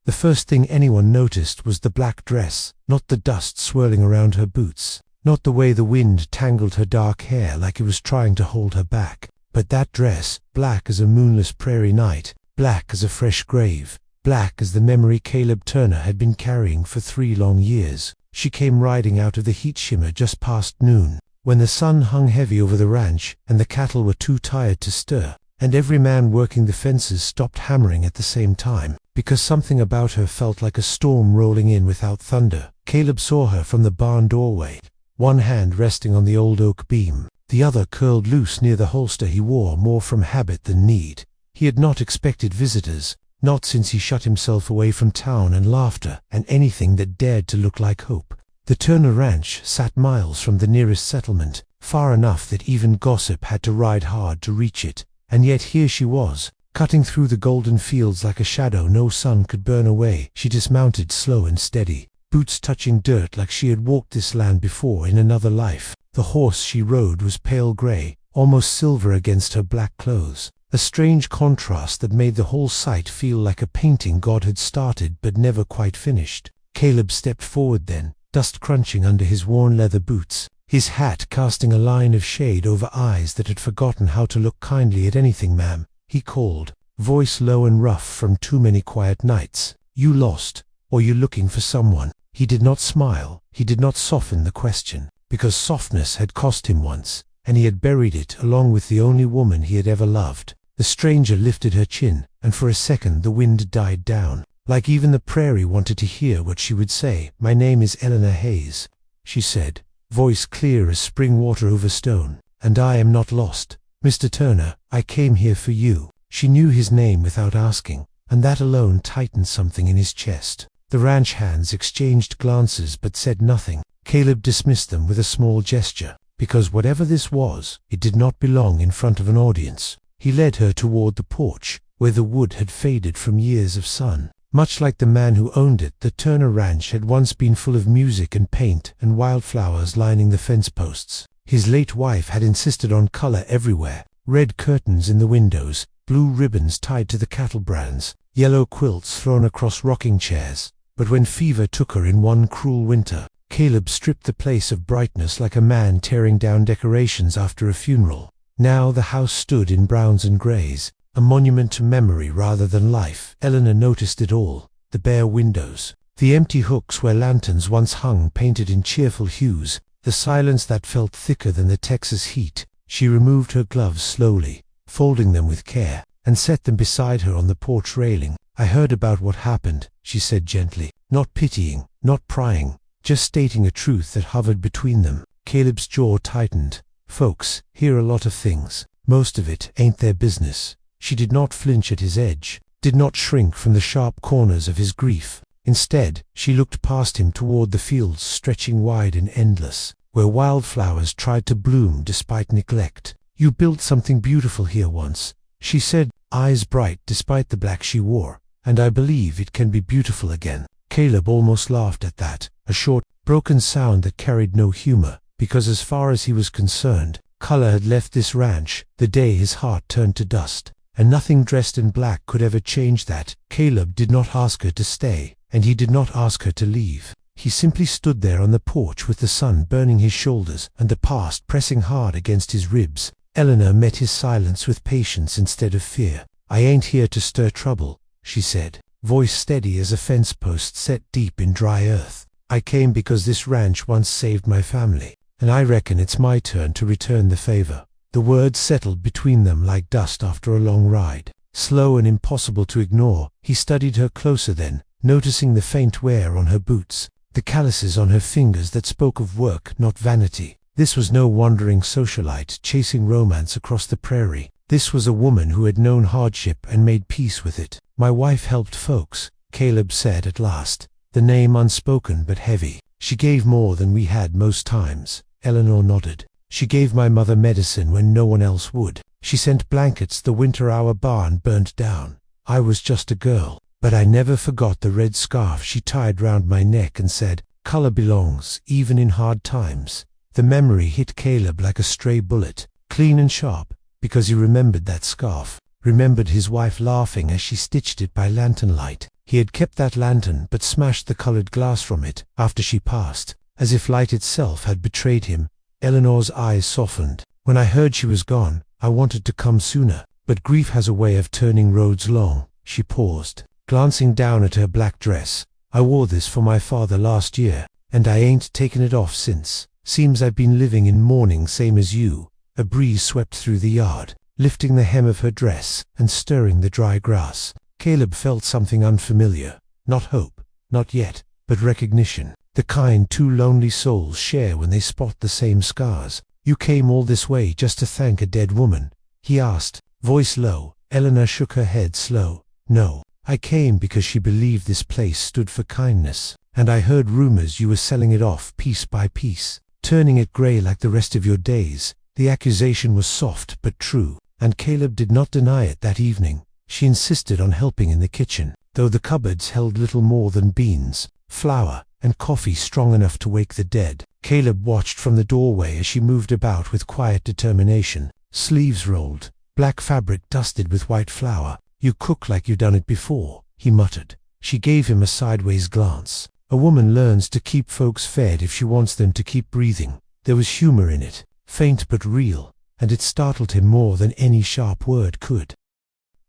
The first thing anyone noticed was the black dress, not the dust swirling around her boots, not the way the wind tangled her dark hair like it was trying to hold her back, but that dress, black as a moonless prairie night, black as a fresh grave, black as the memory Caleb Turner had been carrying for 3 long years. She came riding out of the heat shimmer just past noon, when the sun hung heavy over the ranch and the cattle were too tired to stir, and every man working the fences stopped hammering at the same time, because something about her felt like a storm rolling in without thunder. Caleb saw her from the barn doorway, one hand resting on the old oak beam, the other curled loose near the holster he wore more from habit than need. He had not expected visitors, not since he shut himself away from town and laughter and anything that dared to look like hope. The Turner Ranch sat miles from the nearest settlement, far enough that even gossip had to ride hard to reach it, and yet here she was, cutting through the golden fields like a shadow no sun could burn away. She dismounted slow and steady, boots touching dirt like she had walked this land before in another life. The horse she rode was pale gray, almost silver against her black clothes, a strange contrast that made the whole sight feel like a painting God had started but never quite finished. Caleb stepped forward then, dust crunching under his worn leather boots, his hat casting a line of shade over eyes that had forgotten how to look kindly at anything. "Ma'am," he called, voice low and rough from too many quiet nights. "You lost, or you looking for someone?" He did not smile, he did not soften the question, because softness had cost him once, and he had buried it along with the only woman he had ever loved. The stranger lifted her chin, and for a second the wind died down, like even the prairie wanted to hear what she would say. "My name is Eleanor Hayes," she said, voice clear as spring water over stone, "and I am not lost. Mr. Turner, I came here for you." She knew his name without asking, and that alone tightened something in his chest. The ranch hands exchanged glances but said nothing. Caleb dismissed them with a small gesture, because whatever this was, it did not belong in front of an audience. He led her toward the porch, where the wood had faded from years of sun. Much like the man who owned it, the Turner Ranch had once been full of music and paint and wildflowers lining the fence posts. His late wife had insisted on color everywhere, red curtains in the windows, blue ribbons tied to the cattle brands, yellow quilts thrown across rocking chairs. But when fever took her in one cruel winter, Caleb stripped the place of brightness like a man tearing down decorations after a funeral. Now the house stood in browns and grays, a monument to memory rather than life. Eleanor noticed it all, the bare windows, the empty hooks where lanterns once hung painted in cheerful hues, the silence that felt thicker than the Texas heat. She removed her gloves slowly, folding them with care, and set them beside her on the porch railing. "I heard about what happened," she said gently, not pitying, not prying, just stating a truth that hovered between them. Caleb's jaw tightened. "Folks hear a lot of things. Most of it ain't their business." She did not flinch at his edge, did not shrink from the sharp corners of his grief. Instead, she looked past him toward the fields stretching wide and endless, where wildflowers tried to bloom despite neglect. "You built something beautiful here once," she said, eyes bright despite the black she wore, "and I believe it can be beautiful again." Caleb almost laughed at that, a short, broken sound that carried no humor, because as far as he was concerned, color had left this ranch the day his heart turned to dust, and nothing dressed in black could ever change that. Caleb did not ask her to stay, and he did not ask her to leave. He simply stood there on the porch with the sun burning his shoulders and the past pressing hard against his ribs. Eleanor met his silence with patience instead of fear. "I ain't here to stir trouble," she said, voice steady as a fence post set deep in dry earth. "I came because this ranch once saved my family, and I reckon it's my turn to return the favor." The words settled between them like dust after a long ride. Slow and impossible to ignore, he studied her closer then, noticing the faint wear on her boots, the calluses on her fingers that spoke of work, not vanity. This was no wandering socialite chasing romance across the prairie. This was a woman who had known hardship and made peace with it. "My wife helped folks," Caleb said at last, the name unspoken but heavy. "She gave more than we had most times." Eleanor nodded. "She gave my mother medicine when no one else would. She sent blankets the winter our barn burned down. I was just a girl, but I never forgot the red scarf she tied round my neck and said, 'Color belongs, even in hard times.'" The memory hit Caleb like a stray bullet, clean and sharp, because he remembered that scarf, remembered his wife laughing as she stitched it by lantern light. He had kept that lantern but smashed the colored glass from it after she passed, as if light itself had betrayed him. Eleanor's eyes softened. When I heard she was gone, I wanted to come sooner, but grief has a way of turning roads long. She paused, glancing down at her black dress. I wore this for my father last year, and I ain't taken it off since. Seems I've been living in mourning same as you. A breeze swept through the yard, lifting the hem of her dress and stirring the dry grass. Caleb felt something unfamiliar. Not hope, not yet, but recognition. The kind two lonely souls share when they spot the same scars. You came all this way just to thank a dead woman? He asked, voice low. Eleanor shook her head slow. No, I came because she believed this place stood for kindness, and I heard rumors you were selling it off piece by piece, turning it grey like the rest of your days. The accusation was soft but true, and Caleb did not deny it that evening. She insisted on helping in the kitchen, though the cupboards held little more than beans, flour, and coffee strong enough to wake the dead. Caleb watched from the doorway as she moved about with quiet determination, sleeves rolled, black fabric dusted with white flour. You cook like you done it before, he muttered. She gave him a sideways glance. A woman learns to keep folks fed if she wants them to keep breathing. There was humor in it, faint but real, and it startled him more than any sharp word could.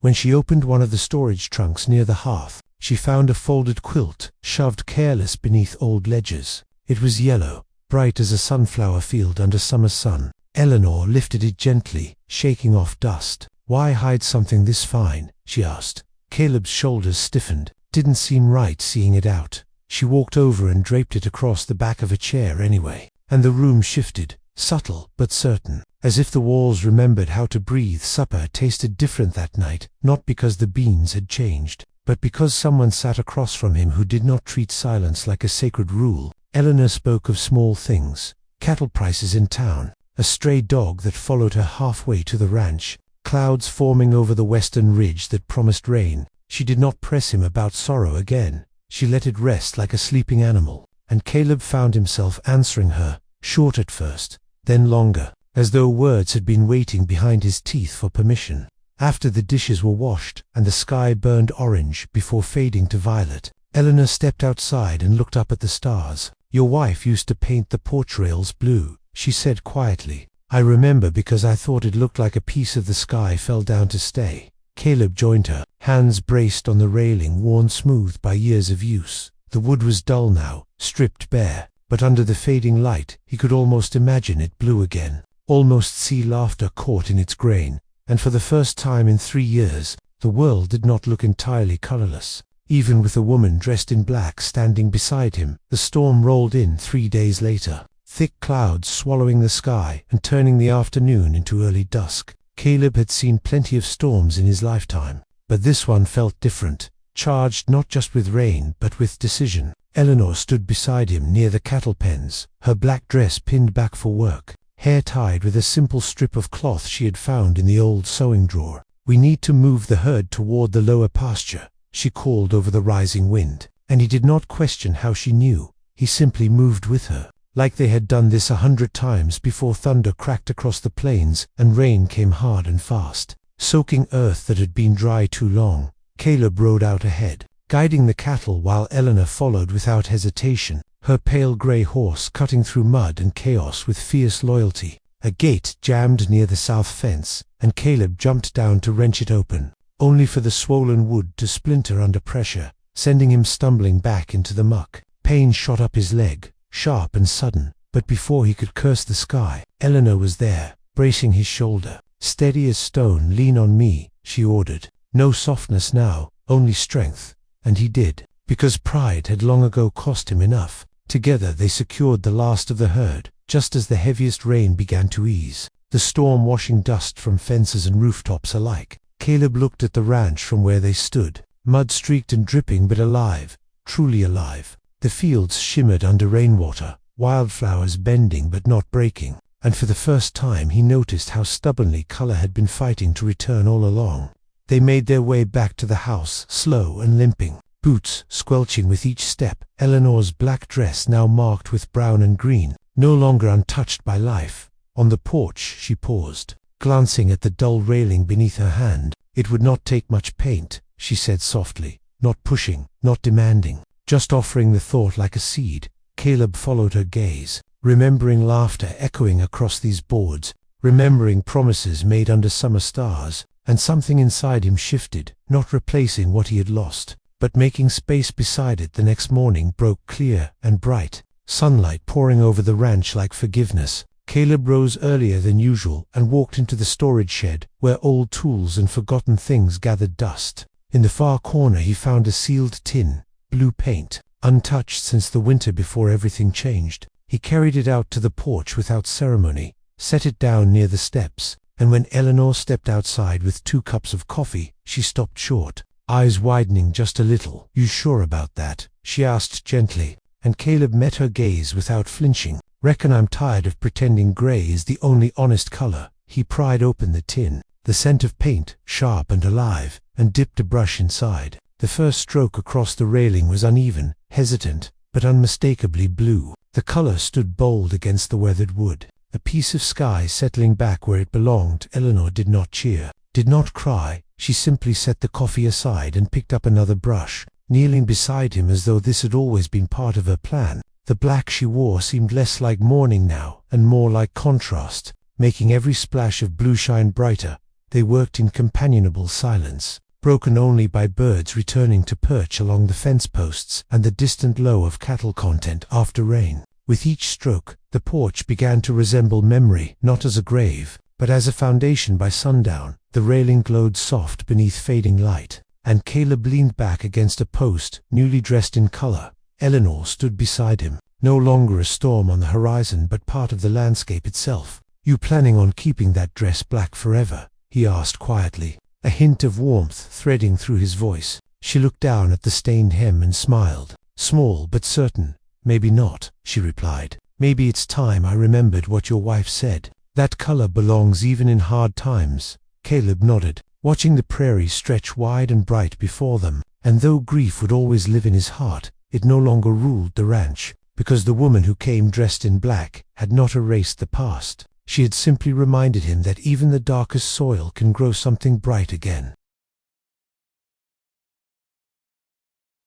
When she opened one of the storage trunks near the hearth, she found a folded quilt, shoved careless beneath old ledgers. It was yellow, bright as a sunflower field under summer sun. Eleanor lifted it gently, shaking off dust. Why hide something this fine? She asked. Caleb's shoulders stiffened. Didn't seem right seeing it out. She walked over and draped it across the back of a chair anyway, and the room shifted, subtle but certain, as if the walls remembered how to breathe. Supper tasted different that night, not because the beans had changed, but because someone sat across from him who did not treat silence like a sacred rule. Eleanor spoke of small things, cattle prices in town, a stray dog that followed her halfway to the ranch, clouds forming over the western ridge that promised rain. She did not press him about sorrow again. She let it rest like a sleeping animal, and Caleb found himself answering her, short at first, then longer, as though words had been waiting behind his teeth for permission. After the dishes were washed and the sky burned orange before fading to violet, Eleanor stepped outside and looked up at the stars. Your wife used to paint the porch rails blue, she said quietly. I remember because I thought it looked like a piece of the sky fell down to stay. Caleb joined her, hands braced on the railing worn smooth by years of use. The wood was dull now, stripped bare, but under the fading light he could almost imagine it blue again, almost see laughter caught in its grain, and for the first time in 3 years, the world did not look entirely colorless. Even with a woman dressed in black standing beside him, the storm rolled in 3 days later, thick clouds swallowing the sky and turning the afternoon into early dusk. Caleb had seen plenty of storms in his lifetime, but this one felt different, charged not just with rain but with decision. Eleanor stood beside him near the cattle pens, her black dress pinned back for work, hair tied with a simple strip of cloth she had found in the old sewing drawer. We need to move the herd toward the lower pasture, she called over the rising wind, and he did not question how she knew. He simply moved with her, like they had done this 100 times before thunder cracked across the plains and rain came hard and fast, soaking earth that had been dry too long. Caleb rode out ahead, guiding the cattle while Eleanor followed without hesitation, her pale grey horse cutting through mud and chaos with fierce loyalty. A gate jammed near the south fence, and Caleb jumped down to wrench it open, only for the swollen wood to splinter under pressure, sending him stumbling back into the muck. Pain shot up his leg, sharp and sudden, but before he could curse the sky, Eleanor was there, bracing his shoulder. Steady as stone, lean on me, she ordered. No softness now, only strength. And he did, because pride had long ago cost him enough. Together they secured the last of the herd, just as the heaviest rain began to ease, the storm washing dust from fences and rooftops alike. Caleb looked at the ranch from where they stood, mud-streaked and dripping but alive, truly alive. The fields shimmered under rainwater, wildflowers bending but not breaking, and for the first time he noticed how stubbornly color had been fighting to return all along. They made their way back to the house, slow and limping, boots squelching with each step, Eleanor's black dress now marked with brown and green, no longer untouched by life. On the porch she paused, glancing at the dull railing beneath her hand. It would not take much paint, she said softly. not pushing, not demanding, just offering the thought like a seed. Caleb followed her gaze, remembering laughter echoing across these boards, remembering promises made under summer stars, and something inside him shifted, not replacing what he had lost, but making space beside it. The next morning broke clear and bright, sunlight pouring over the ranch like forgiveness. Caleb rose earlier than usual and walked into the storage shed, where old tools and forgotten things gathered dust. In the far corner he found a sealed tin, blue paint, untouched since the winter before everything changed. He carried it out to the porch without ceremony, set it down near the steps, and when Eleanor stepped outside with 2 cups of coffee, she stopped short, eyes widening just a little. "You sure about that?" she asked gently, and Caleb met her gaze without flinching. "Reckon I'm tired of pretending gray is the only honest color." He pried open the tin, the scent of paint, sharp and alive, and dipped a brush inside. The first stroke across the railing was uneven, hesitant, but unmistakably blue. The color stood bold against the weathered wood, a piece of sky settling back where it belonged. Eleanor did not cheer, did not cry. She simply set the coffee aside and picked up another brush, kneeling beside him as though this had always been part of her plan. The black she wore seemed less like mourning now, and more like contrast, making every splash of blue shine brighter. They worked in companionable silence, broken only by birds returning to perch along the fence posts and the distant low of cattle content after rain. With each stroke, the porch began to resemble memory, not as a grave, but as a foundation. By sundown, the railing glowed soft beneath fading light, and Caleb leaned back against a post, newly dressed in color. Eleanor stood beside him, no longer a storm on the horizon but part of the landscape itself. "You planning on keeping that dress black forever?" he asked quietly, a hint of warmth threading through his voice. She looked down at the stained hem and smiled, small but certain. "Maybe not," she replied. "Maybe it's time I remembered what your wife said. That color belongs even in hard times." Caleb nodded, watching the prairie stretch wide and bright before them, and though grief would always live in his heart, it no longer ruled the ranch, because the woman who came dressed in black had not erased the past. She had simply reminded him that even the darkest soil can grow something bright again.